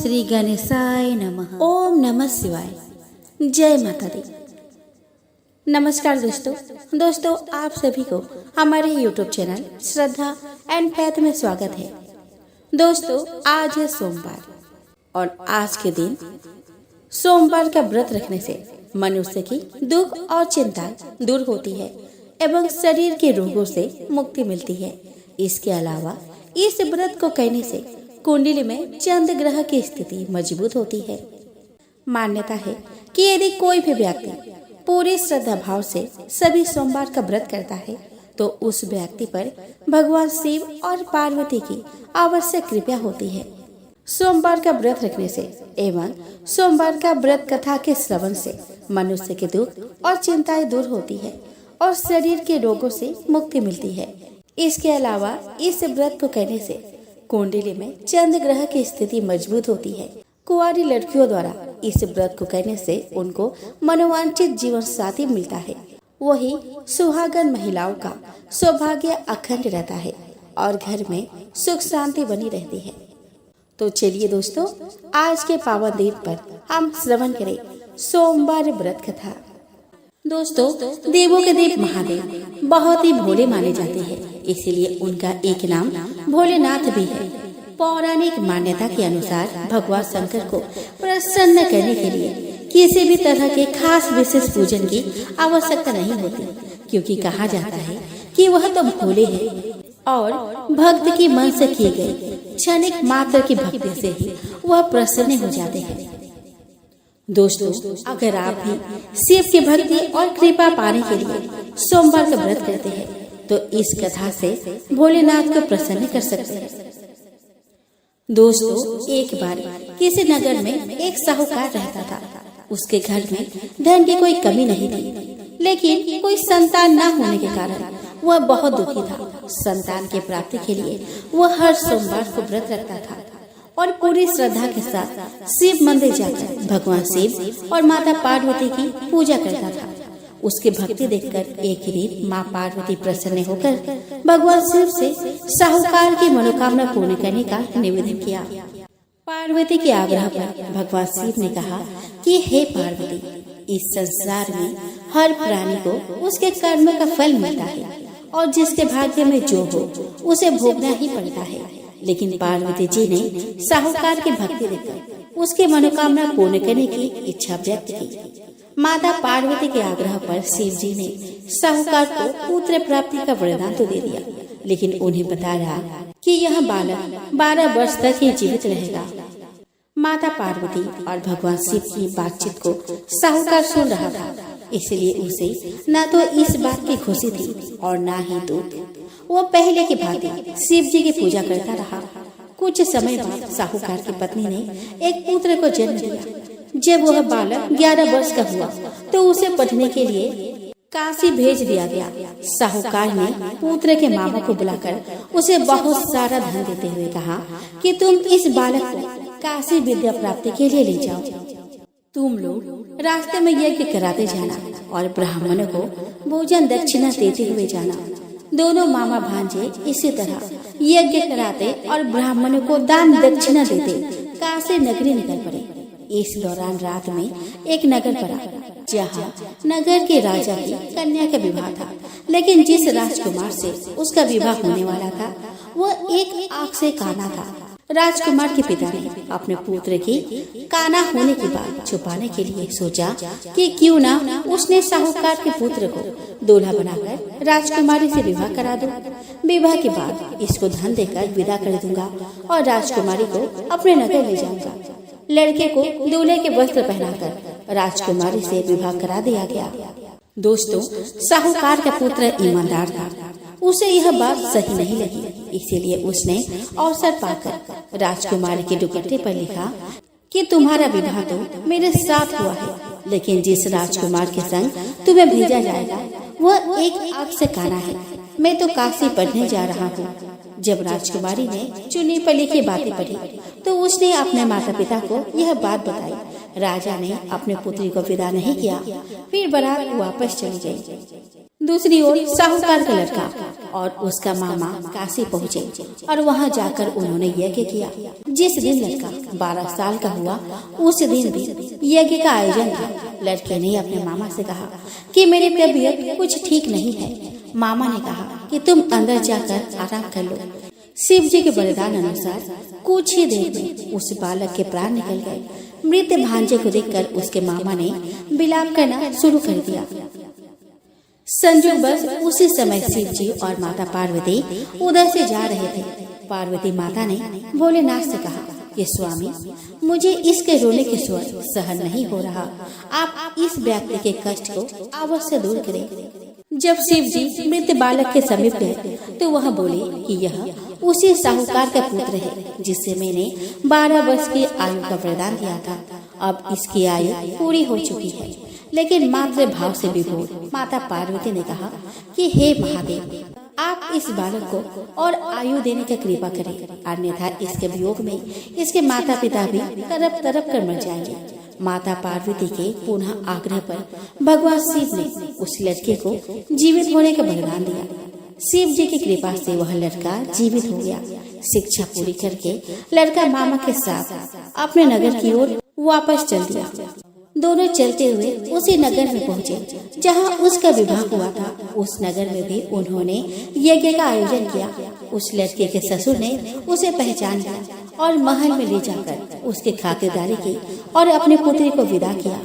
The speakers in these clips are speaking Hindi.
श्री गणेशाय नमः। ओम नमः शिवाय। जय माता दी। नमस्कार दोस्तों आप सभी को हमारे YouTube channel Shraddha and faith में स्वागत है। दोस्तों आज है सोमवार और आज के दिन सोमवार का व्रत रखने से मनुष्य की दुख और चिंता दूर होती है एवं शरीर के रोगों से मुक्ति मिलती है। इसके अलावा इस व्रत को करने से कुंडली में चंद्र ग्रह की स्थिति मजबूत होती है। मान्यता है कि यदि कोई भी व्यक्ति पूरी श्रद्धा भाव से सभी सोमवार का व्रत करता है तो उस व्यक्ति पर भगवान शिव और पार्वती की आवश्यक कृपा होती है। सोमवार का व्रत रखने से एवं सोमवार का व्रत कथा के श्रवण से मनुष्य के दुख और चिंताएं दूर होती है और शरीर के रोगों से मुक्ति मिलती है। इसके अलावा इस व्रत को करने से कुंडली में चंद्र ग्रह की स्थिति मजबूत होती है। कुंवारी लड़कियों द्वारा इस व्रत को करने से उनको मनोवांछित जीवन साथी मिलता है। वही सुहागन महिलाओं का सौभाग्य अखंड रहता है और घर में सुख शांति बनी रहती है। तो चलिए दोस्तों, आज के पावन दिन पर हम श्रवण करें सोमवार व्रत कथा। दोस्तों देवों के देव महादेव बहुत ही भोले माने जाते हैं, इसीलिए उनका एक नाम भोलेनाथ भी है। पौराणिक मान्यता के अनुसार भगवान शंकर को प्रसन्न करने के लिए किसी भी तरह के खास विशेष पूजन की आवश्यकता नहीं होती, क्योंकि कहा जाता है कि वह तो भोले हैं और भक्त की मन से की गई क्षणिक मात्र की भक्ति से ही वह प्रसन्न हो जाते हैं। दोस्तों अगर आप भी शिव की भक्ति और कृपा पाने के लिए सोमवार का व्रत करते हैं तो इस कथा से भोलेनाथ को प्रसन्न कर सकते हैं। दोस्तों एक बार किसी नगर में एक साहूकार रहता था। उसके घर में धन की कोई कमी नहीं थी, लेकिन कोई संतान न होने के कारण वह बहुत दुखी था। संतान की प्राप्ति के लिए वह हर सोमवार को व्रत रखता था और पूरी श्रद्धा के साथ शिव मंदिर जाकर भगवान शिव और माता पार्वती की पूजा करता था। उसकी भक्ति देखकर एक दिन माँ पार्वती प्रसन्न होकर भगवान शिव से साहूकार की मनोकामना पूर्ण करने का निवेदन किया। पार्वती के आग्रह पर भगवान शिव ने कहा कि हे पार्वती, इस संसार में हर प्राणी को उसके कर्म का फल मिलता है और जिसके भाग्य में जो हो उसे भोगना ही पड़ता है। लेकिन पार्वती जी ने साहूकार की भक्ति देखकर उसकी मनोकामना पूर्ण करने की इच्छा व्यक्त की। माता पार्वती के आग्रह पर शिव जी ने साहूकार को पुत्र प्राप्ति का वरदान तो दे दिया, लेकिन उन्हें बताया कि यह बालक 12 वर्ष तक ही जीवित रहेगा। माता पार्वती और भगवान शिव की बातचीत को साहूकार सुन रहा था, इसलिए उसे न तो इस बात की खुशी थी और न ही दुख। वह पहले की भांति शिव जी की पूजा करता रहा। कुछ समय बाद साहूकार की पत्नी ने एक पुत्र को जन्म दिया। जब वह बालक 11 वर्ष का हुआ तो उसे पढ़ने के लिए काशी भेज दिया गया। साहूकार ने पुत्र के मामा को बुलाकर उसे बहुत सारा धन देते हुए कहा कि तुम इस बालक को काशी विद्या प्राप्ति के लिए ले जाओ। तुम लोग रास्ते में यज्ञ कराते जाना और ब्राह्मणों को भोजन दक्षिणा देते हुए जाना। दोनों मामा भांजे इसी तरह यज्ञ कराते और ब्राह्मणों को दान दक्षिणा देते काशी नगरी निकल पड़े। इस दौरान रात में एक नगर पड़ा, जहाँ नगर के राजा की कन्या का विवाह था, लेकिन जिस राजकुमार से उसका विवाह होने वाला था वह एक आंख से काना था। राजकुमार के पिता ने अपने पुत्र की काना होने की बात छुपाने के लिए सोचा कि क्यों ना उसने साहूकार के पुत्र को दूल्हा बनाकर राजकुमारी से विवाह करा दूं। विवाह के बाद इसको धन देकर विदा कर दूंगा और राजकुमारी को अपने नगर ले जाऊंगा। लड़के को दूल्हे के वस्त्र पहनाकर राजकुमारी से विवाह करा दिया गया। दोस्तों साहूकार का पुत्र ईमानदार था। उसे यह बात सही नहीं लगी, इसीलिए उसने अवसर पाकर राजकुमारी के दुपट्टे पर लिखा कि तुम्हारा विवाह तो मेरे साथ हुआ है, लेकिन जिस राजकुमार के संग तुम्हें भेजा जाएगा वह एक आंख से काना है। मैं तो काशी पढ़ने जा रहा हूँ। जब राजकुमारी ने चुन्नी पर लिखी बातें पढ़ी तो उसने अपने माता पिता को यह बात बताई। राजा ने अपने पुत्री को विदा नहीं किया, फिर बारात वापस चली गई। दूसरी ओर साहूकार का लड़का और उसका मामा काशी पहुँचे और वहाँ जाकर उन्होंने यज्ञ किया। जिस दिन लड़का 12 साल का हुआ उस दिन भी यज्ञ का आयोजन किया। लड़के ने अपने मामा से कहा कि मेरी तबीयत कुछ ठीक नहीं है। मामा ने कहा कि तुम अंदर जाकर आराम कर लो। शिव जी के वरदान अनुसार कुछ ही देर में उस बालक के प्राण निकल गए। मृत भांजे को देखकर उसके मामा ने विलाप करना शुरू कर दिया। संजोग बस उसी समय शिव जी और माता पार्वती उधर से जा रहे थे। पार्वती माता ने भोलेनाथ से कहा कि स्वामी, मुझे इसके रोने के स्वर सहन नहीं हो रहा। आप इस व्यक्ति के कष्ट को अवश्य दूर करें। जब शिव जी मृत बालक के समीप गए तो वह बोले कि यह उसी साहूकार का पुत्र है जिसे मैंने 12 वर्ष की आयु का वरदान दिया था। अब इसकी आयु पूरी हो चुकी है। लेकिन मातृ भाव से विभोर माता पार्वती ने कहा कि हे महादेव, आप इस बालक को और आयु देने की कृपा करें, अन्यथा इसके वियोग में इसके माता पिता भी तड़प तड़प कर मर जाएंगे। माता पार्वती के पुनः आग्रह पर भगवान शिव ने उस लड़के को जीवित होने का वरदान दिया। शिव जी की कृपा से वह लड़का जीवित हो गया। शिक्षा पूरी करके लड़का मामा के साथ अपने नगर की ओर वापस चल दिया। दोनों चलते हुए उसी नगर में पहुँचे जहाँ उसका विवाह हुआ था। उस नगर में भी उन्होंने यज्ञ का आयोजन किया। उस लड़के के ससुर ने उसे पहचान लिया और महल में ले जाकर उसकी खातिरदारी की और अपनी पुत्री को विदा किया।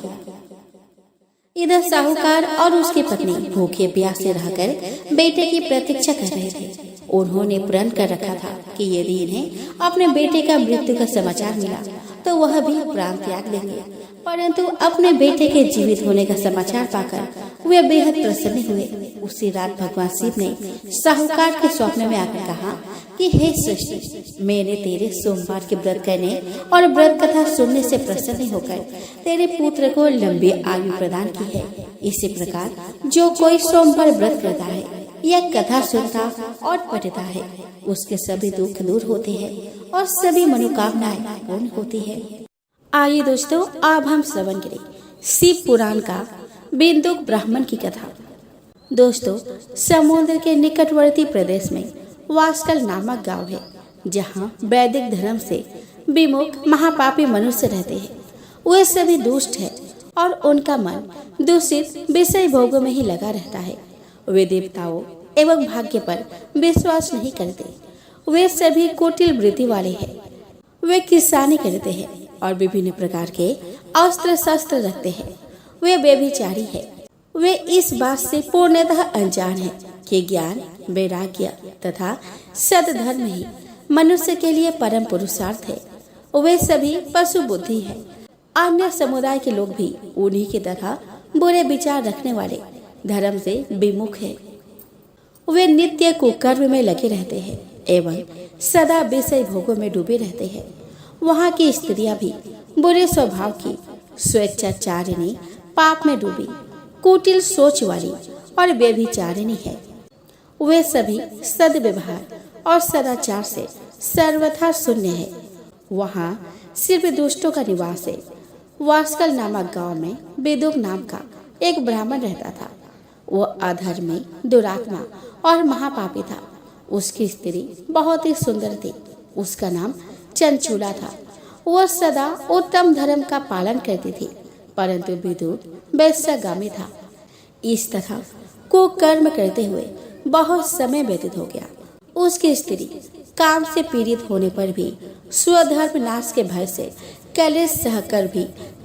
इधर साहूकार और उसकी पत्नी भूखे प्यासे रहकर बेटे की प्रतीक्षा कर रहे थे। उन्होंने प्रण कर रखा था कि यदि इन्हें अपने बेटे का मृत्यु का समाचार मिला तो वह भी प्राण त्याग लेंगे। परंतु अपने बेटे के जीवित होने का समाचार पाकर वे बेहद प्रसन्न हुए। उसी रात भगवान शिव ने साहूकार के स्वप्न में आकर कहा कि हे सृष्टि, मैंने तेरे सोमवार के व्रत करने और व्रत कथा सुनने से प्रसन्न होकर तेरे पुत्र को लंबी आयु प्रदान की है। इसी प्रकार जो कोई सोमवार व्रत करता है या कथा सुनता और पढ़ता है उसके सभी दुख दूर होते हैं और सभी मनोकामनाएं पूर्ण होती है। आइए दोस्तों, अब हम श्रवण करें शिव पुराण का बिंदुक ब्राह्मण की कथा। दोस्तों, समुद्र के निकटवर्ती प्रदेश में वास्कल नामक गांव है जहां वैदिक धर्म से विमुख महापापी मनुष्य रहते हैं। वे सभी दुष्ट हैं और उनका मन दूषित विषय भोगों में ही लगा रहता है। वे देवताओं एवं भाग्य पर विश्वास नहीं करते। वे सभी कुटिल वृत्ति वाले हैं। वे किसानी करते हैं और विभिन्न प्रकार के अस्त्र शस्त्र रखते हैं। वे व्यभिचारी हैं। वे इस बात से पूर्णतः अनजान हैं कि ज्ञान, वैराग्य तथा सद्धर्म ही मनुष्य के लिए परम पुरुषार्थ है। वे सभी पशु बुद्धि हैं। अन्य समुदाय के लोग भी उन्हीं की तरह बुरे विचार रखने वाले धर्म से विमुख हैं। वे नित्य कुकर्म में लगे रहते हैं एवं सदा विषय भोगों में डूबे रहते हैं। वहाँ की स्त्रियां भी बुरे स्वभाव की, स्वेच्छाचारिणी, पाप में डूबी, कुटिल सोच वाली और व्यभिचारिणी है। वे सभी सद्व्यवहार और सदाचार से सर्वथा शून्य है। वहाँ सिर्फ दुष्टों का निवास है। वास्कल नामक गांव में बिदुक नाम का एक ब्राह्मण रहता था। वो अधर्मी, दुरात्मा और महापापी था। उसकी स्त्री बहुत ही सुंदर थी। उसका नाम चंचूला था। वह सदा उत्तम धर्म का पालन करती थी, परंतु विदुर वैश्यगामी था। इस तरह कुकर्म करते हुए बहुत समय व्यतीत हो गया। उसकी स्त्री काम से पीड़ित होने पर भी स्वधर्म नाश के भय से कलेश सहकर भी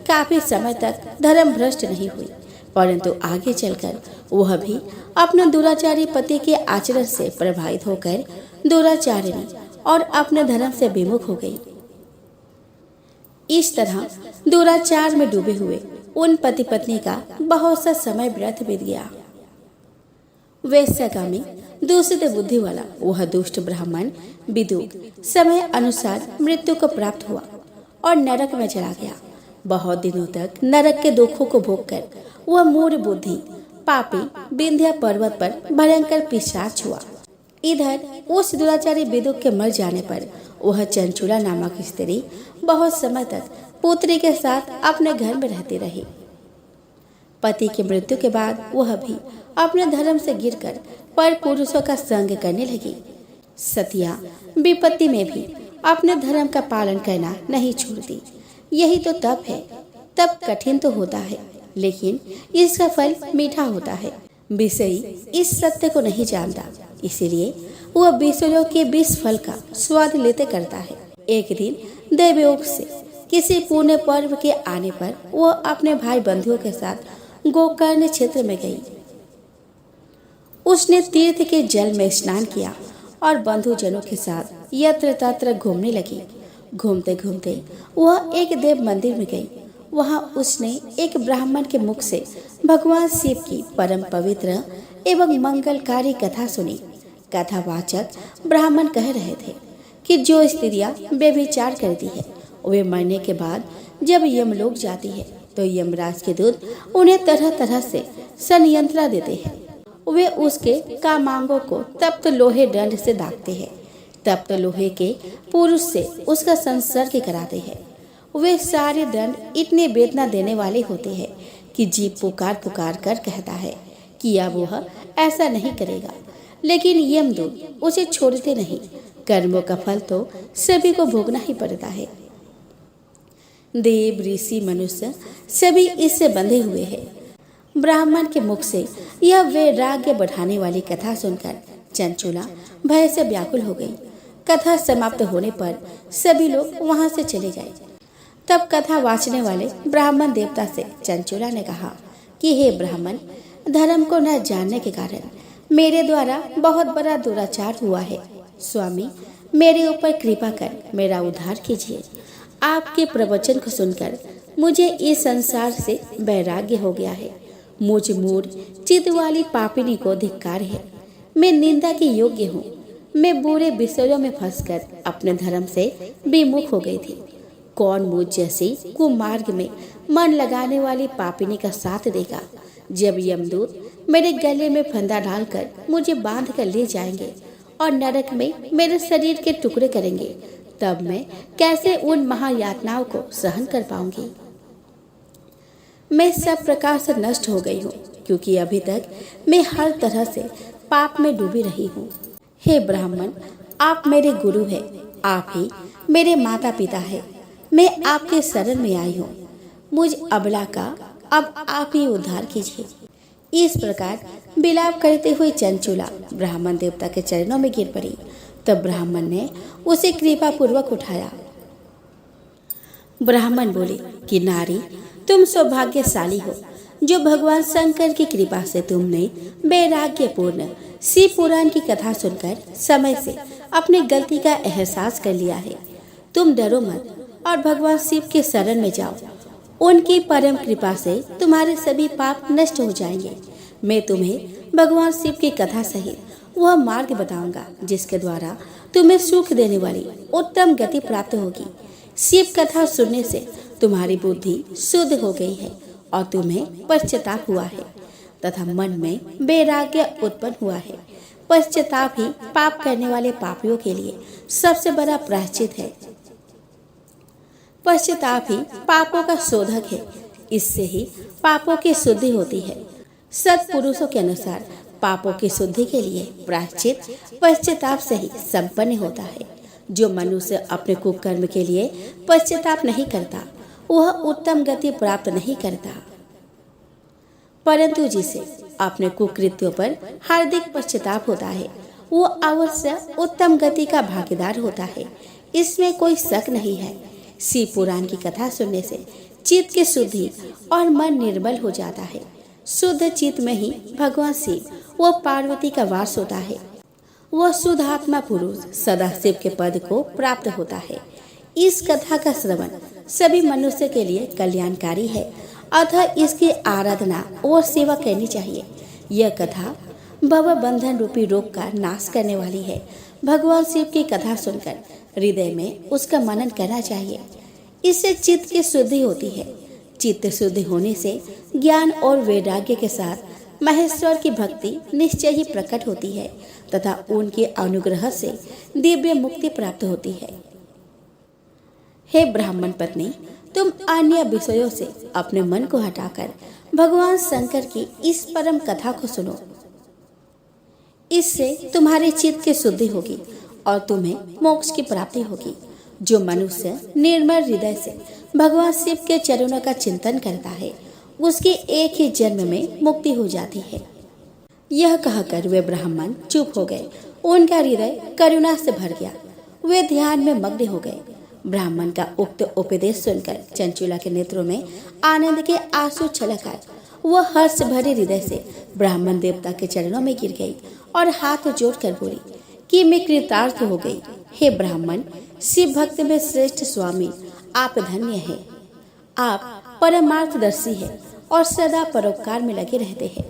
काफी समय तक धर्म भ्रष्ट नहीं हुई, परंतु आगे चलकर वह भी अपने दुराचारी पति के आचरण से प्रभावित होकर दुराचारिणी और अपने धर्म से विमुख हो गई। इस तरह दुराचार में डूबे हुए उन पति पत्नी का बहुत सा समय व्यर्थ बीत गया। वैश्यगामी दूषित बुद्धि वाला वह दुष्ट ब्राह्मण विदुक समय अनुसार मृत्यु को प्राप्त हुआ और नरक में चला गया। बहुत दिनों तक नरक के दुखों को भोगकर वह मूढ़ बुद्धि पापी विंध्या पर्वत पर भयंकर पिशाच हुआ। इधर उस दुराचारी विदुक के मर जाने पर वह चंचूला नामक स्त्री बहुत समय तक पुत्री के साथ अपने घर में रहती रही। पति की मृत्यु के बाद वह भी अपने धर्म से गिरकर पर पुरुषों का संग करने लगी। सतिया विपत्ति में भी अपने धर्म का पालन करना नहीं छोड़ती। यही तो तप है। तप कठिन तो होता है, लेकिन इसका फल मीठा होता है। विषयी इस सत्य को नहीं जानता, इसीलिए वह विषयों के विष फल का स्वाद लेते करता है। एक दिन देवयोग से किसी पुण्य पर्व के आने पर वह अपने भाई बंधुओं के साथ गोकर्ण क्षेत्र में गई। उसने तीर्थ के जल में स्नान किया और बंधुजनों के साथ यत्र तत्र घूमने लगी। घूमते घूमते वह एक देव मंदिर में गई। वहां उसने एक ब्राह्मण के मुख से भगवान शिव की परम पवित्र एवं मंगलकारी कथा सुनी। कथावाचक ब्राह्मण कह रहे थे कि जो स्त्रियां व्यभिचार करती है वे मरने के बाद जब यमलोक जाती है तो यमराज के दूत उन्हें तरह तरह से संयंत्रण देते हैं। वे उसके कामांगों को तप्त लोहे दंड से दागते हैं। तप्त लोहे के पुरुष से उसका संसर्ग कराते हैं। वे सारे दंड इतने वेदना देने वाले होते हैं कि जीव पुकार पुकार कर कहता है कि अब वह ऐसा नहीं करेगा, लेकिन यमदूत उसे छोड़ते नहीं। कर्मों का फल तो सभी को भोगना ही पड़ता है। देव, ऋषि, मनुष्य सभी इससे बंधे हुए हैं। ब्राह्मण के मुख से यह वैराग्य बढ़ाने वाली कथा सुनकर चंचुला भय से व्याकुल हो गई। कथा समाप्त होने पर सभी लोग वहां से चले गए। तब कथा वाचने वाले ब्राह्मण देवता से चंचुला ने कहा कि हे ब्राह्मण, धर्म को न जानने के कारण मेरे द्वारा बहुत बड़ा दुराचार हुआ है। स्वामी, मेरे ऊपर कृपा कर मेरा उद्धार कीजिए। आपके प्रवचन को सुनकर मुझे इस संसार से वैराग्य हो गया है। मुझ मूढ़ चित्त वाली पापिनी को धिक्कार है। मैं निंदा के योग्य हूँ। मैं बुरे विषयों में फंसकर अपने धर्म से विमुख हो गई थी। कौन मुझ जैसी कुमार्ग में मन लगाने वाली पापिनी का साथ देगा? जब यमदूत मेरे गले में फंदा डालकर मुझे बांध कर ले जाएंगे और नरक में मेरे शरीर के टुकड़े करेंगे, तब मैं कैसे उन महायातनाओं को सहन कर पाऊंगी? मैं सब प्रकार से नष्ट हो गई हूँ, क्योंकि अभी तक मैं हर तरह से पाप में डूबी रही हूँ। हे ब्राह्मण, आप मेरे गुरु हैं। आप ही मेरे माता पिता हैं। मैं आपके शरण में आई हूँ। मुझ अबला का अब आप ही उद्धार कीजिए। इस प्रकार विलाप करते हुए चंचुला ब्राह्मण देवता के चरणों में गिर पड़ी। तब ब्राह्मण ने उसे कृपा पूर्वक उठाया। ब्राह्मण बोले कि नारी, तुम सौभाग्यशाली हो जो भगवान शंकर की कृपा से तुमने वैराग्यपूर्ण शिव पुराण की कथा सुनकर समय से अपनी गलती का एहसास कर लिया है। तुम डरो मत और भगवान शिव के शरण में जाओ। उनकी परम कृपा से तुम्हारे सभी पाप नष्ट हो जाएंगे। मैं तुम्हें भगवान शिव की कथा सहित वह मार्ग बताऊंगा जिसके द्वारा तुम्हें सुख देने वाली उत्तम गति प्राप्त होगी। शिव कथा सुनने से तुम्हारी बुद्धि शुद्ध हो गई है और तुम्हें पश्चाताप हुआ है तथा मन में वैराग्य उत्पन्न हुआ है। पश्चाताप ही पाप करने वाले पापियों के लिए सबसे बड़ा प्रायश्चित है। पश्चाताप ही पापों का शोधक है। इससे ही पापों की शुद्धि होती है। सत्पुरुषों के अनुसार पापों की शुद्धि के लिए प्रायश्चित पश्चाताप से ही संपन्न होता है। जो मनुष्य अपने कुकर्म के लिए पश्चाताप नहीं करता वह उत्तम गति प्राप्त नहीं करता, परंतु जिसे अपने कुकृत्यों पर हार्दिक पश्चाताप होता है वो अवश्य उत्तम गति का भागीदार होता है। इसमें कोई शक नहीं है। शिव पुराण की कथा सुनने से चित्त की शुद्धि और मन निर्मल हो जाता है। शुद्ध चित्त में ही भगवान शिव व पार्वती का वास होता है। वह शुद्ध आत्मा पुरुष सदाशिव के पद को प्राप्त होता है। इस कथा का श्रवण सभी मनुष्य के लिए कल्याणकारी है, अतः इसकी आराधना और सेवा करनी चाहिए। यह कथा भव बंधन रूपी रोग का नाश करने वाली है। भगवान शिव की कथा सुनकर हृदय में उसका मनन करना चाहिए। इससे चित्त की शुद्धि होती है। चित्त शुद्धि होने से ज्ञान और वैराग्य के साथ महेश्वर की भक्ति निश्चय ही प्रकट होती है तथा उनके अनुग्रह से दिव्य मुक्ति प्राप्त होती है। हे ब्राह्मण पत्नी, तुम अन्य विषयों से अपने मन को हटाकर भगवान शंकर की इस परम कथा को सुनो। इससे तुम्हारे चित्त की शुद्धि होगी और तुम्हें मोक्ष की प्राप्ति होगी। जो मनुष्य निर्मल हृदय से भगवान शिव के चरणों का चिंतन करता है, उसकी एक ही जन्म में मुक्ति हो जाती है। यह कहकर वे ब्राह्मण चुप हो गए। उनका हृदय करुणा से भर गया। वे ध्यान में मग्न हो गए। ब्राह्मण का उक्त उपदेश सुनकर चंचुला के नेत्रों में आनंद के आंसू छलक आए। वह हर्ष भरे हृदय से ब्राह्मण देवता के चरणों में गिर गई और हाथ जोड़कर बोली कि मैं कृतार्थ हो गई। हे ब्राह्मण, शिव भक्त में श्रेष्ठ स्वामी, आप धन्य हैं। आप परमार्थदर्शी हैं और सदा परोपकार में लगे रहते हैं।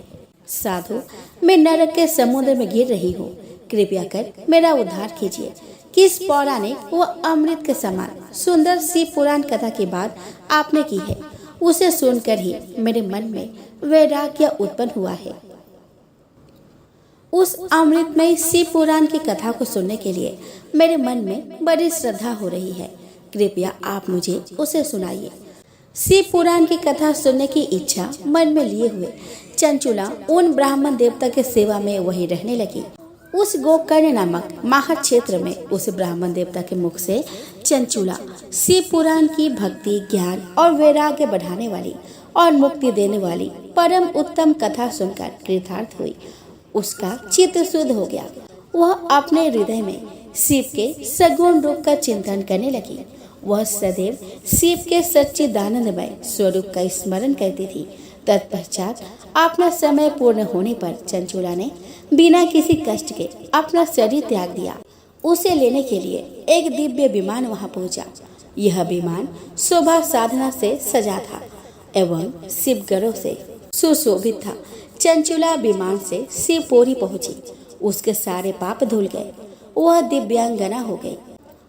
साधु, मैं नरक के समुद्र में गिर रही हूँ। कृपया कर मेरा उद्धार कीजिए। किस पौराणिक व अमृत के समान सुंदर शिव पुराण कथा की बात आपने की है, उसे सुनकर ही मेरे मन में वैराग्य उत्पन्न हुआ है। उस अमृतमय शिव पुराण की कथा को सुनने के लिए मेरे मन में बड़ी श्रद्धा हो रही है। कृपया आप मुझे उसे सुनाइए। शिव पुराण की कथा सुनने की इच्छा मन में लिए हुए चंचुला उन ब्राह्मण देवता के सेवा में वहीं रहने लगी। उस गोकर्ण नामक महाक्षेत्र में उस ब्राह्मण देवता के मुख से चंचुला शिव पुराण की भक्ति, ज्ञान और वैराग्य बढ़ाने वाली और मुक्ति देने वाली परम उत्तम कथा सुनकर कृतार्थ हुई। उसका चित्त शुद्ध हो गया। वह अपने हृदय में शिव के सगुण रूप का चिंतन करने लगी। वह सदैव शिव के सच्चिदानंदमय स्वरूप का स्मरण करती थी। तत्पश्चात अपना समय पूर्ण होने पर चंचुला ने बिना किसी कष्ट के अपना शरीर त्याग दिया। उसे लेने के लिए एक दिव्य विमान वहां पहुंचा। यह विमान शोभा साधना से सजा था एवं शिवगणों से सुशोभित था। चंचुला विमान से शिवपुरी पहुंची। उसके सारे पाप धुल गए। वह दिव्यांगना हो गई।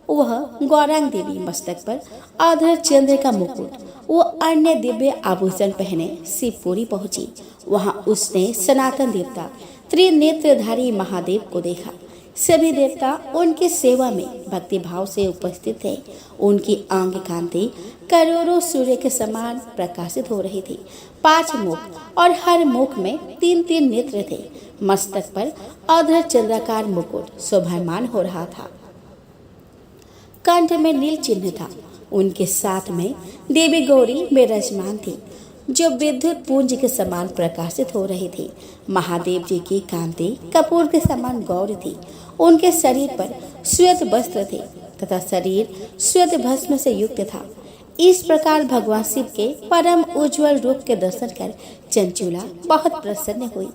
वह गौरांग देवी मस्तक पर आधर चंद्र का मुकुट वो अन्य दिव्य आभूषण पहने शिवपुरी पहुंची। वहां उसने सनातन देवता त्रिनेत्रधारी महादेव को देखा। सभी देवता उनकी सेवा में भक्ति भाव से उपस्थित थे। उनकी आंग कांति करोड़ों सूर्य के समान प्रकाशित हो रही थी। 5 मुख और हर मुख में 3-3 नेत्र थे। मस्तक पर आधर चंद्राकार मुकुट शोभायमान हो रहा था। कंठ में नील चिन्ह था। उनके साथ में देवी गौरी विराजमान थी, जो विद्युत पुंज के समान प्रकाशित हो रही थी। महादेव जी की कांति कपूर के समान गौर थी। उनके शरीर पर श्वेत वस्त्र थे तथा शरीर श्वेत भस्म से युक्त था। इस प्रकार भगवान शिव के परम उज्जवल रूप के दर्शन कर चंचुला बहुत प्रसन्न हुई।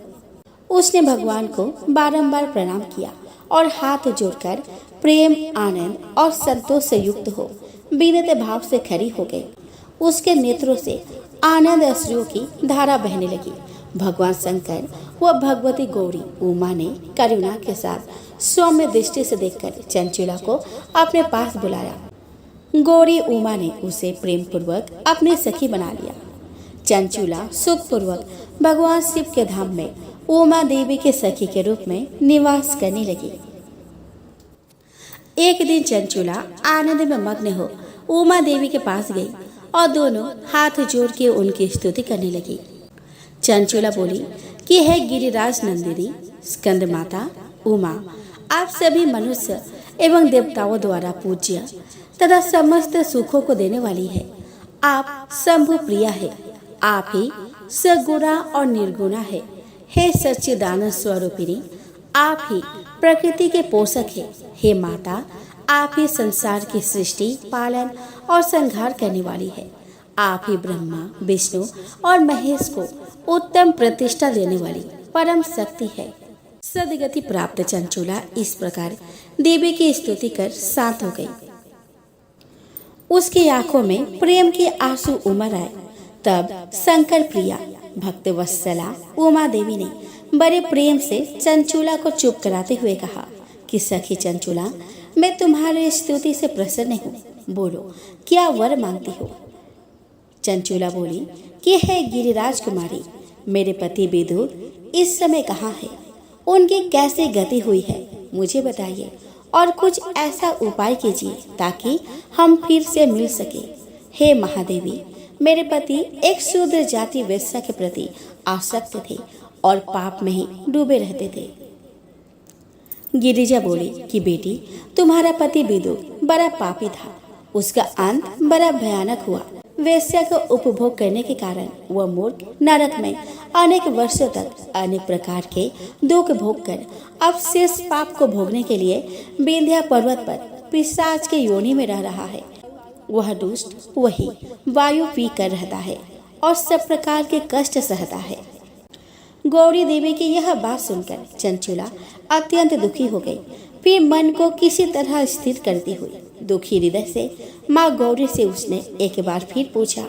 उसने भगवान को बारंबार प्रणाम किया और हाथ जोड़कर प्रेम, आनंद और संतोष से युक्त हो विनम्र भाव से खड़ी हो गई। उसके नेत्रों से आनंद अश्रुओं की धारा बहने लगी। भगवान शंकर व भगवती गौरी उमा ने करुणा के साथ सौम्य दृष्टि से देखकर चंचुला को अपने पास बुलाया। गौरी उमा ने उसे प्रेम पूर्वक अपनी सखी बना लिया। चंचुला सुख पूर्वक भगवान शिव के धाम में उमा देवी के सखी के रूप में निवास करने लगी। एक दिन चंचुला आनंद में मग्न हो उमा देवी के पास गई और दोनों हाथ जोड़ के उनकी स्तुति करने लगी। चंचुला बोली कि हे गिरिराज नंदिनी, स्कंद माता उमा, आप सभी मनुष्य एवं देवताओं द्वारा पूज्य तथा समस्त सुखों को देने वाली है। आप शंभु प्रिया है। आप ही सगुणा और निर्गुणा है। हे सच्चिदानंद स्वरूपिणी, आप ही प्रकृति के पोषक है। हे माता, आप ही संसार की सृष्टि, पालन और संहार करने वाली है। आप ही ब्रह्मा, विष्णु और महेश को उत्तम प्रतिष्ठा देने वाली परम शक्ति है। सदगति प्राप्त चंचुला इस प्रकार देवी की स्तुति कर शांत हो गई। उसकी आंखों में प्रेम के आंसू उमड़ आए। तब शंकर प्रिया भक्त वत्सला उमा देवी ने बड़े प्रेम से चंचुला को चुप कराते हुए कहा कि सखी चंचुला, मैं तुम्हारे स्तुति से प्रसन्न हूँ। बोलो, क्या वर मांगती हो? चंचुला बोली कि हे गिरिराज कुमारी, मेरे पति विदुर इस समय कहाँ है? उनकी कैसे गति हुई है मुझे बताइए और कुछ ऐसा उपाय कीजिए ताकि हम फिर से मिल सके। हे महादेवी, मेरे पति एक शूद्र जाति वेश्या के प्रति आसक्त थे और पाप में ही डूबे रहते थे। गिरिजा बोली कि बेटी, तुम्हारा पति विदुर बड़ा पापी था, उसका अंत बड़ा भयानक हुआ। वेश्या को उपभोग करने के कारण वह मूर्ख नरक में अनेक वर्षों तक अनेक प्रकार के दुख भोग कर अब शेष पाप को भोगने के लिए विंध्या पर्वत पर पिशाच के योनि में रह रहा है। वह दुष्ट वही वायु पी कर रहता है और सब प्रकार के कष्ट सहता है। गौरी देवी की यह बात सुनकर चंचुला अत्यंत दुखी हो गई। फिर मन को किसी तरह स्थिर करती हुई दुखी हृदय से माँ गौरी से उसने एक बार फिर पूछा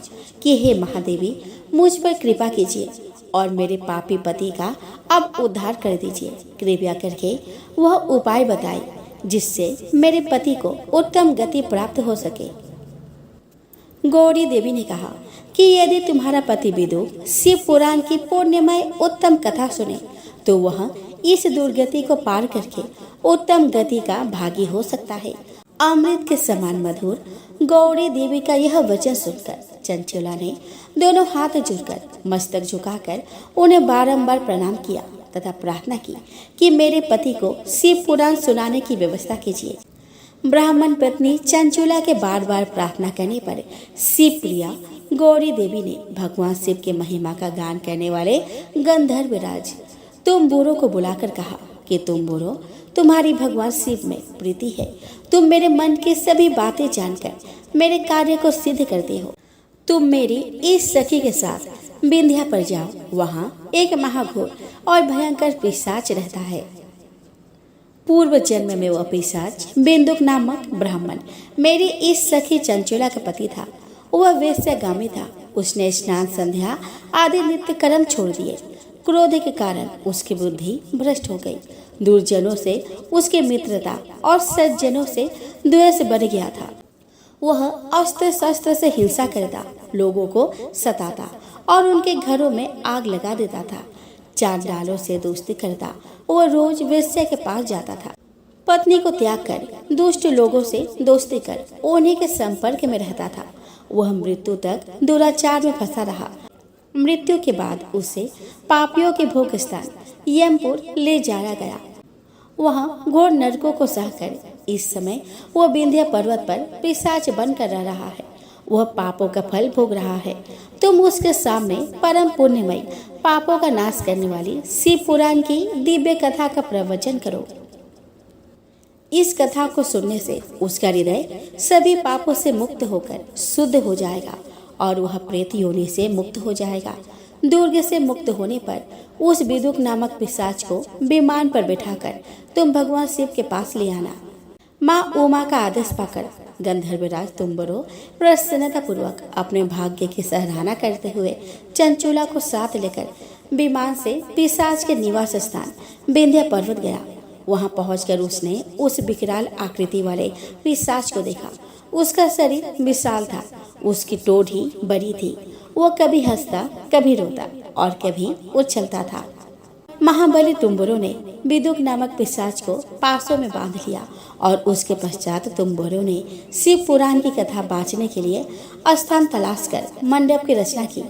कि हे महादेवी, मुझ पर कृपा कीजिए और मेरे पापी पति का अब उद्धार कर दीजिए। कृपया करके वह उपाय बताए जिससे मेरे पति को उत्तम गति प्राप्त हो सके। गौरी देवी ने कहा कि यदि तुम्हारा पति विदुर शिव पुराण की पुण्यमय उत्तम कथा सुने तो वह इस दुर्गति को पार करके उत्तम गति का भागी हो सकता है। अमृत के समान मधुर गौरी देवी का यह वचन सुनकर चंचुला ने दोनों हाथ जोड़कर मस्तक झुकाकर उन्हें बारंबार प्रणाम किया तथा प्रार्थना की कि मेरे पति को शिव पुराण सुनाने की व्यवस्था कीजिए। ब्राह्मण पत्नी चंचुला के बार बार प्रार्थना करने पर शिव प्रिया गौरी देवी ने भगवान शिव के महिमा का गान करने वाले गंधर्वराज तुम्बुरो को बुलाकर कहा कि तुम्बुरो, तुम्हारी भगवान शिव में प्रीति है। तुम मेरे मन की सभी बातें जानकर मेरे कार्य को सिद्ध करते हो। तुम मेरी इस सखी के साथ विंध्या पर जाओ। वहाँ एक महाघोर और भयंकर पिशाच रहता है। पूर्व जन्म में वह पिशाच बिंदुक नामक ब्राह्मण मेरी इस सखी चंचुला का पति था। वह वेश्यागामी था। उसने स्नान संध्या आदि नित्य कर्म छोड़ दिए। क्रोध के कारण उसकी बुद्धि भ्रष्ट हो गई। दुर्जनों से उसकी मित्रता और सज्जनों से द्वेष बढ़ गया था। वह अस्त्र शस्त्र से हिंसा करता, लोगों को सताता और उनके घरों में आग लगा देता था। चांडालों से दोस्ती करता। वह रोज वेश्या के पास जाता था। पत्नी को त्याग कर दुष्ट लोगों से दोस्ती कर उन्हीं के संपर्क में रहता था। वह मृत्यु तक दुराचार में फंसा रहा। मृत्यु के बाद उसे पापियों के भोग स्थान यमपुर ले जाया गया। वहाँ घोर नरकों को सहकर इस समय वह विंध्या पर्वत पर पिशाच बनकर रह रहा है। वह पापों का फल भोग रहा है। तुम उसके सामने परम पुण्यमय पापों का नाश करने वाली शिव पुराण की दिव्य कथा का प्रवचन करो। इस कथा को सुनने से उसका हृदय सभी पापों से मुक्त होकर शुद्ध हो जाएगा और वह प्रेत योनि से मुक्त हो जाएगा। दुर्ग से मुक्त होने पर उस विदुक नामक पिशाच को विमान पर बैठाकर तुम भगवान शिव के पास ले आना। माँ उमा का आदेश पाकर गंधर्वराज तुम्बुरो प्रसन्नता पूर्वक अपने भाग्य की सराहना करते हुए चंचुला को साथ लेकर विमान से पिशाच के निवास स्थान विंध्या पर्वत गया। वहां पहुंचकर उसने उस विकराल आकृति वाले पिशाच को देखा। उसका शरीर विशाल था। उसकी टोढ़ी बड़ी थी। वो कभी हंसता, कभी रोता और कभी उछलता था। महाबली तुम्बुरो ने विदुक नामक पिशाच को पासों में बांध लिया और उसके पश्चात तुम्बुरो ने शिव पुराण की कथा बाँचने के लिए स्थान तलाश कर मंडप की रचना की।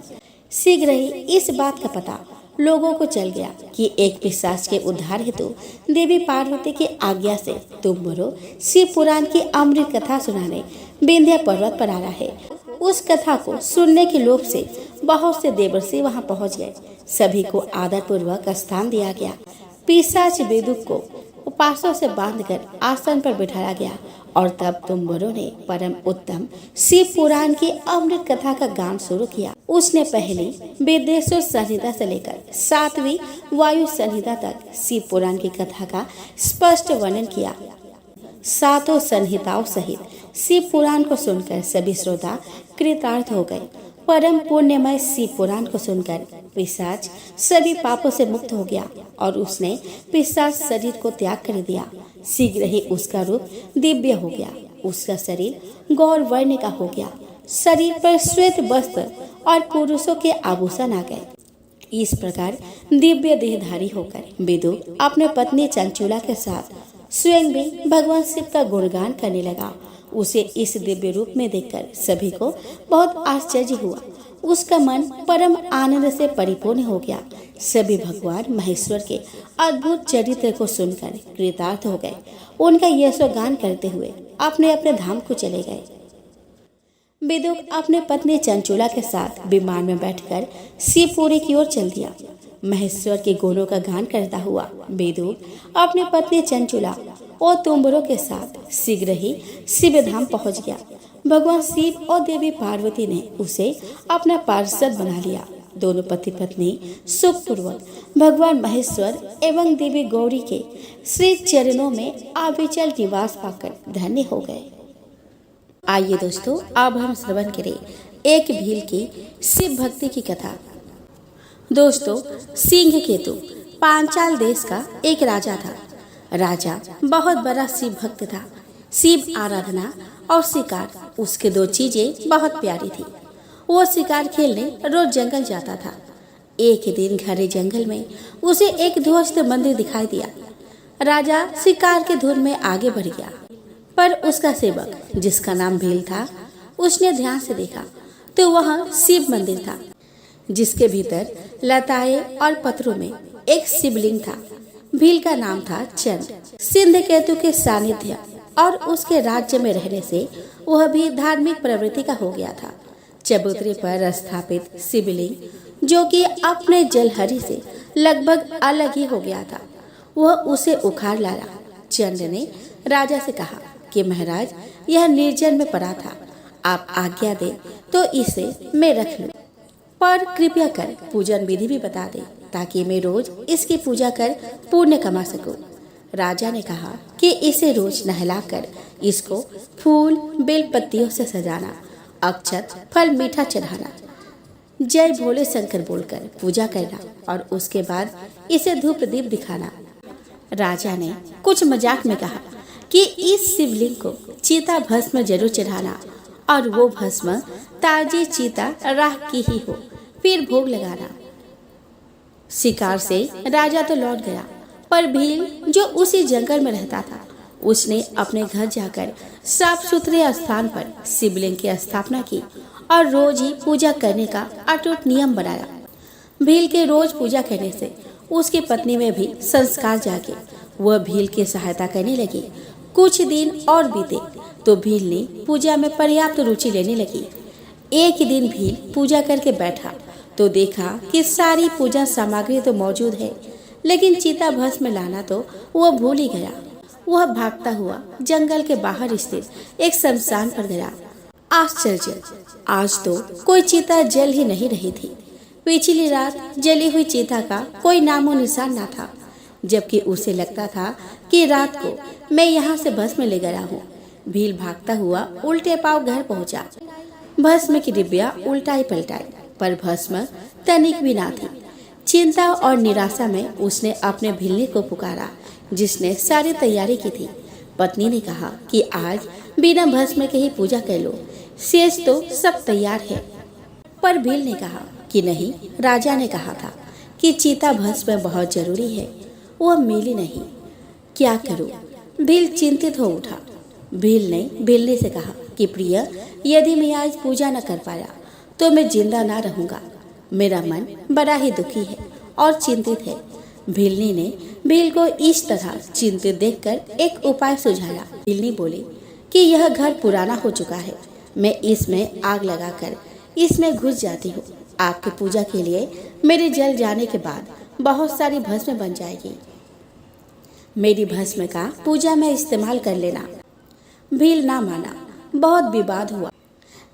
शीघ्र ही इस बात का पता लोगों को चल गया कि एक पिशाच के उद्धार हेतु देवी पार्वती की आज्ञा से तुम्बुरो शिव पुराण की अमृत कथा सुनाने विंध्या पर्वत पर आ रहा है। उस कथा को सुनने के लोभ से बहुत से देवर्षि वहां पहुंच गए। सभी को आदर पूर्वक स्थान दिया गया। पिशाच विदुक को उपासों से बांधकर आसन पर बिठाया गया और तब तुम्बुरो ने परम उत्तम शिव पुराण की अमृत कथा का गान शुरू किया। उसने पहली वेदेश्वर संहिता से लेकर 7वीं वायु संहिता तक शिव पुराण की कथा का स्पष्ट वर्णन किया। 7 संहिताओं सहित शिव पुराण को सुनकर सभी श्रोता कृतार्थ हो गए। परम पुण्यमय शिव पुराण को सुनकर पिशाच सभी पापों से मुक्त हो गया और उसने पिशाच शरीर को त्याग कर दिया। शीघ्र ही उसका रूप दिव्य हो गया। उसका शरीर गौर वर्ण का हो गया। शरीर पर श्वेत वस्त्र और पुरुषों के आभूषण आ गए। इस प्रकार दिव्य देहधारी होकर विदुर अपने पत्नी चंचुला के साथ स्वयं भी भगवान शिव का गुणगान करने लगा। उसे इस दिव्य रूप में देखकर सभी को बहुत आश्चर्य हुआ। उसका मन परम आनंद से परिपूर्ण हो गया। सभी भगवान महेश्वर के अद्भुत चरित्र को सुनकर कृतार्थ हो गए। उनका यशोगान करते हुए अपने अपने धाम को चले गए। विदुर अपने पत्नी चंचुला के साथ विमान में बैठकर शिवपुरी की ओर चल दिया। महेश्वर के गुणों का गान करता हुआ विदुर अपनी पत्नी चंचुला और तुम्बरों के साथ शीघ्र ही शिवधाम पहुंच गया। भगवान शिव और देवी पार्वती ने उसे अपना पार्षद बना लिया। दोनों पति पत्नी सुखपूर्वक भगवान महेश्वर एवं देवी गौरी के श्री चरणों में अविचल निवास पाकर धन्य हो गए। आइए दोस्तों, अब हम श्रवण करें एक भील की शिव भक्ति की कथा। दोस्तों, सिंह केतु पांचाल देश का एक राजा था। राजा बहुत बड़ा शिव भक्त था। शिव आराधना और शिकार उसके दो चीजें बहुत प्यारी थी। वो शिकार खेलने रोज जंगल जाता था। एक दिन घने जंगल में उसे एक ध्वस्त मंदिर दिखाई दिया। राजा शिकार के धुन में आगे बढ़ गया, पर उसका सेवक जिसका नाम भील था, उसने ध्यान से देखा तो वह शिव मंदिर था, जिसके भीतर लताएं और पत्थरों में एक शिवलिंग था। भील का नाम था चंद। सिंह केतु के सानिध्य और उसके राज्य में रहने से वह भी धार्मिक प्रवृत्ति का हो गया था। चबूतरे पर स्थापित शिवलिंग, जो कि अपने जलहरी से लगभग अलग ही हो गया था, वह उसे उखाड़ लाया। चंद ने राजा से कहा कि महाराज, यह निर्जन में पड़ा था, आप आज्ञा दे तो इसे मैं रख लूं, पर कृपया कर पूजन विधि भी बता दे ताकि मैं रोज इसकी पूजा कर पुण्य कमा सकूं। राजा ने कहा कि इसे रोज नहलाकर इसको फूल बेल पत्तियों से सजाना, अक्षत फल मीठा चढ़ाना, जय भोले शंकर बोलकर पूजा करना और उसके बाद इसे धूप दीप दिखाना। राजा ने कुछ मजाक में कहा कि इस शिवलिंग को चीता भस्म जरूर चढ़ाना और वो भस्म ताजी चीता राख की ही हो, फिर भोग लगाना। शिकार से राजा तो लौट गया, पर भील जो उसी जंगल में रहता था, उसने अपने घर जाकर साफ सुथरे स्थान पर शिवलिंग की स्थापना की और रोज ही पूजा करने का अटूट नियम बनाया। भील के रोज पूजा करने से उसकी पत्नी में भी संस्कार जागे। वह भील की सहायता करने लगी। कुछ दिन और बीते तो भील ने पूजा में पर्याप्त रुचि लेने लगी। एक दिन भील पूजा करके बैठा तो देखा कि सारी पूजा सामग्री तो मौजूद है, लेकिन चीता भस्म लाना तो वह भूल ही गया। वह भागता हुआ जंगल के बाहर स्थित एक शमशान पर गया। आश्चर्य, आज तो कोई चीता जल ही नहीं रही थी। पिछली रात जली हुई चीता का कोई नामो निशान न था, जबकि उसे लगता था कि रात को मैं यहाँ से भस्म ले गया हूँ। भील भागता हुआ उल्टे पांव घर पहुँचा। भस्म की डिब्बिया उल्टाई पलटाई, पर भस्म तनिक भी ना थी। चिंता और निराशा में उसने अपने भिल्ली को पुकारा, जिसने सारी तैयारी की थी। पत्नी ने कहा कि आज बिना भस्म के ही पूजा कर लो, शेष तो सब तैयार है। पर भील ने कहा कि नहीं, राजा ने कहा था कि चीता भस्म बहुत जरूरी है, वह मिली नहीं, क्या करूं? भील चिंतित हो उठा। भील ने भिल्ली से कहा कि प्रिय, यदि मैं आज पूजा न कर पाया तो मैं जिंदा ना रहूंगा। मेरा मन बड़ा ही दुखी है और चिंतित है। भिल्ली ने भील को इस तरह चिंतित देखकर एक उपाय सुझाया। भिल्ली बोली कि यह घर पुराना हो चुका है, मैं इसमें आग लगाकर इसमें घुस जाती हूँ। आपकी पूजा के लिए मेरे जल जाने के बाद बहुत सारी भस्म बन जाएगी। मेरी भस्म का पूजा में इस्तेमाल कर लेना। भील ना माना। बहुत विवाद हुआ।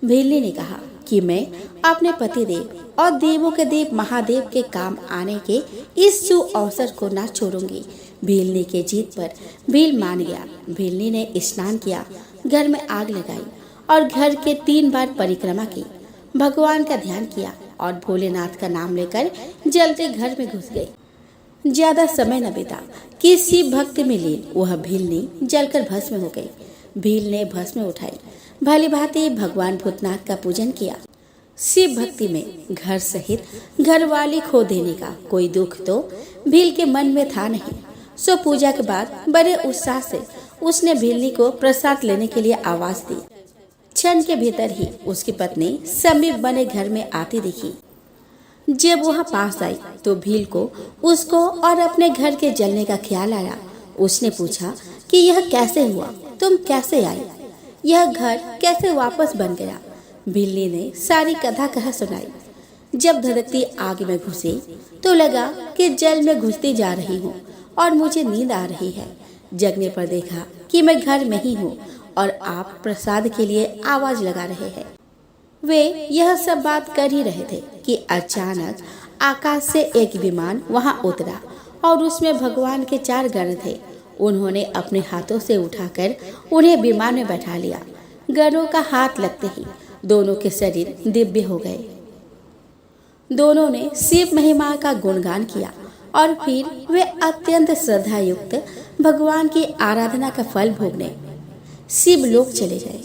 भिल्ली ने कहा कि मैं अपने पति देव और देवों के देव महादेव के काम आने के इस शुभ अवसर को ना छोड़ूंगी। भिल्ली के जीत पर भील मान गया। भिल्ली ने स्नान किया, घर में आग लगाई और घर के 3 बार परिक्रमा की। भगवान का ध्यान किया और भोलेनाथ का नाम लेकर जलते घर में घुस गई। ज्यादा समय न बीता कि शिव भक्ति में लीन वह भीलनी जलकर भस्म हो गई। भील ने भस्म उठाई, भली भांति भगवान भूतनाथ का पूजन किया। शिव भक्ति में घर सहित घरवाली खो देने का कोई दुख तो भील के मन में था नहीं। सो पूजा के बाद बड़े उत्साह से उसने भीलनी को प्रसाद लेने के लिए आवाज दी। क्षण के भीतर ही उसकी पत्नी समीप बने घर में आती दिखी। जब वह पास आई तो भील को उसको और अपने घर के जलने का ख्याल आया। उसने पूछा कि यह कैसे हुआ, तुम कैसे आई, यह घर कैसे वापस बन गया। बिल्ली ने सारी कथा कह सुनाई। जब धधकती आग में घुसी तो लगा कि जल में घुसती जा रही हूँ और मुझे नींद आ रही है। जगने पर देखा कि मैं घर में ही हूँ और आप प्रसाद के लिए आवाज लगा रहे हैं। वे यह सब बात कर ही रहे थे कि अचानक आकाश से एक विमान वहां उतरा और उसमें भगवान के 4 गण थे। उन्होंने अपने हाथों से उठाकर उन्हें विमान में बैठा लिया। गणों का हाथ लगते ही दोनों के शरीर दिव्य हो गए। दोनों ने शिव महिमा का गुणगान किया और फिर वे अत्यंत श्रद्धा युक्त भगवान की आराधना का फल भोगने शिव लोक चले गए।